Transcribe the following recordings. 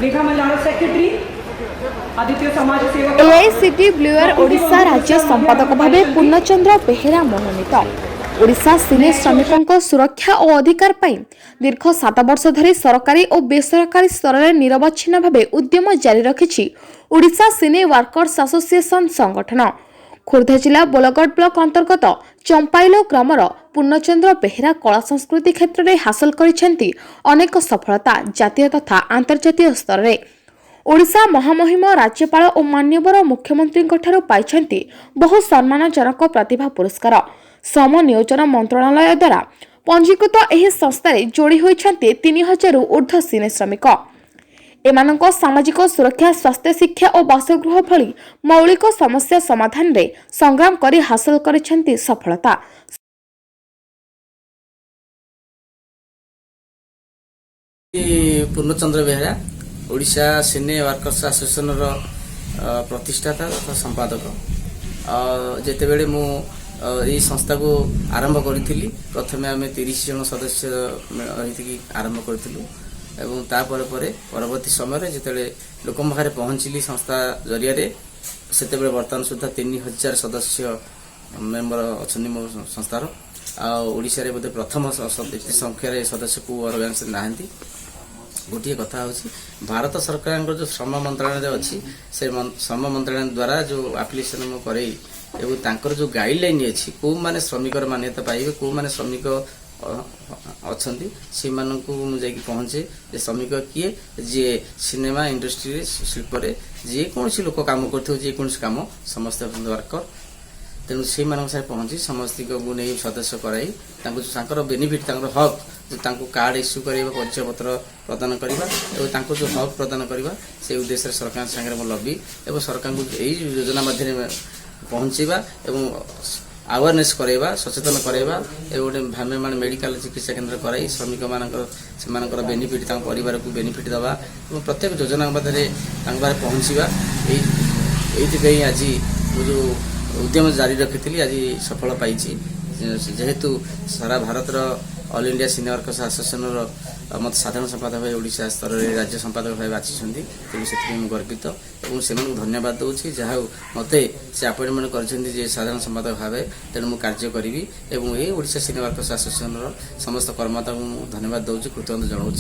Megha Mandal secretary Aditya समाज सेवक AICT bluer Odisha राज्य संपादक भाव पूर्णचंद्र बेहेरा मनोनीत। ओडिशा सिने श्रमिकों सुरक्षा और अधिकार पाई दीर्घ 7 वर्ष धरी सरकारी और बेसरकारी स्तर में निरवच्छिन्न भाव उद्यम जारी रखिछि ओडिशा सिने वर्कर्स एसोसिएशन संगठन। खोर्धा जिला बोलगड़ ब्लॉक अंतर्गत चंपाइलो ग्रामर पूर्णचंद्र बेहेरा कला संस्कृति क्षेत्र में हासिल करिसेंती अनेक सफलता जातीय तथा अंतर्जातीय स्तर में। ओडिशा महामहिम राज्यपाल और मान्यवर मुख्यमंत्री पाइछंती बहु सम्मानजनक प्रतिभा पुरस्कार। श्रम नियोजन मंत्रणालय द्वारा पंजीकृत एही संस्था जोड़ी होइछंती 3000 ऊर्ध्व सिने श्रमिक। एमानक सामाजिक सुरक्षा, स्वास्थ्य, शिक्षा और बासगृह भली मौलिक समस्या समाधान रे संग्राम करी हासिल करिछंती सफलता। पूर्णचंद्र बेहेरा ओडिशा सिने वर्कर्स एसोसिएशन प्रतिष्ठाता तथा संपादक। जिते बड़े मु यही संस्था को आरंभ करी प्रथमे आम 30 जन सदस्य रही आरंभ करूँ एवं तापर परवर्ती समय जिते लोक पाखे पहुँचली संस्था जरिया से बर्तमान सुधा 3000 सदस्य मेम्बर अच्छा मो संस्थार आशारे बोधे प्रथम संख्यार सदस्य को ऑर्गेनाइजेशन नहांती। गोटे कथा हूँ भारत सरकार जो श्रम मंत्रालय अच्छी से श्रम मंत्रालय द्वारा जो आप्लिकेसन करे एवं तांकर जो गाइडलाइन अच्छी कौ माने श्रमिक मान्यता पाइबे कौ माने श्रमिक अच्छा से मुझे पहुँचे जे श्रमिक किए जी सिनेमा इंडस्ट्री शिल्प जेकोसी लोक कम कर कम समस्त वर्कर तेणु से पहुँची समस्त को नहीं सदस्य कराई बेनिफिट हक जो कार्ड इश्यू कर परिचय पत्र प्रदान करवा जो हक प्रदान करवा से उद्देश्य सरकार सागर लबी और सरकार को यही योजना मध्य पहुँचवा एवं अवेयरनेस करवा सचेतन करवा गोटे भ्राम्यमाण मेडिकल चिकित्सा केन्द्र कराई श्रमिक मानकर बेनिफिट परिवार को बेनिफिट दवा और प्रत्येक योजना मध्य पहुँचवा ये आज जो उद्यम जारी रखी आज सफल पाई जेहेतु सारा भारतर ऑल इंडिया सिने वर्कर्स एसोसिएशन मत साधारण संपादक भाई ओडिशा स्तर में राज्य संपादक भाई बाछिंट तेणु से गर्वित और से धन्यवाद दूसरी जहाँ मत से अपॉइंटमेंट कर साधारण संपादक भाव तेणु मुझे कार्य करी और ये ओडिशा सिने वर्कर्स एसोसिएशन समस्त कर्मकर्ता को धन्यवाद दूसरी कृतज्ञता जनाऊँ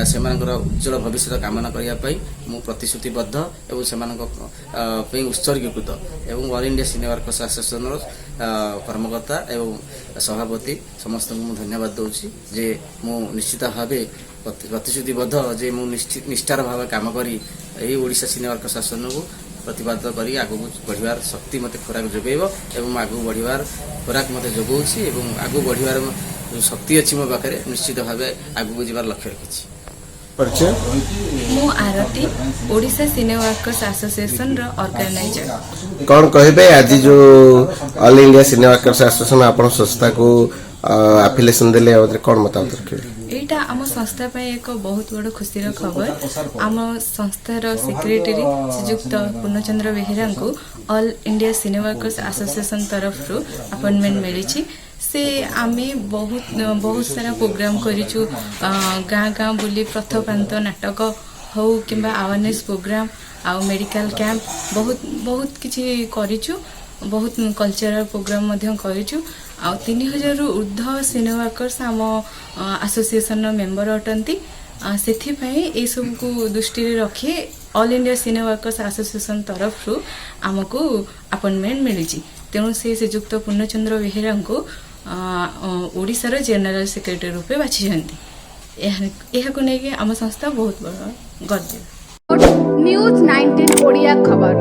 से उज्जवल भविष्य कामना करने मु प्रतिश्रुतिबद्ध और से उत्सर्गीकृत और ऑल इंडिया सिने वर्कर्स एसोसिएशन कर्मकर्ता एवं सभापति समस्त को धन्यवाद दूसरी जे मु निश्चित भाव प्रतिश्रुतिबद्ध जे मु निष्ठार भाव काम करी यही ओडिशा सिने वर्कर्स एसोसिएशन को प्रतिपादित करी आगू बढ़िबार शक्ति मते खोराक जोगेब एवं आगू बढ़िबार खोराक मते जोगौछि एवं आगू बढ़िबार जो शक्ति अच्छी मो पाखे निश्चित भाव आगू जीवार लक्ष्य रखिछि। मु आरती ओडिशा सिने वर्कर्स एसोसिएशन रो ऑर्गेनाइजर। कौन कहबे आज जो ऑल इंडिया सिने वर्कर्स एसोसिएशन आपण संस्था को एफिलिएशन देले कौन मतामत रखिबे? एटा आम संस्था पे एक बहुत बड़ खुशी खबर आम संस्थार सेक्रेटरी श्रीयुक्त पूर्णचंद्र बेहेरा को ऑल इंडिया सिने वर्कर्स एसोसिएशन तरफ अपॉइंटमेंट मिली से आमे बहुत सारा प्रोग्राम करिछु गाँ गाँ बुली प्रथ प्रांत नाटक हो किंबा अवेयरनेस प्रोग्राम आ मेडिकल कैंप बहुत किछि करिछु बहुत कल्चरल प्रोग्राम मध्य करिछु आ 3000 ऊर्ध्व सिने वर्कर्स आम एसोसिएशन मेंबर अटंती सेथि पई ए सब को दृष्टि रखी ऑल इंडिया सिने वर्कर्स एसोसिएशन तरफ आमको अपॉइंटमेंट मिली तेणु से श्रीयुक्त पूर्णचंद्र बेहेरा को ओडिशार जनरल सेक्रेटरी रूपे बाछिछंती को लेके आम संस्था बहुत बड़ गर्व। न्यूज 19 ओडिया खबर।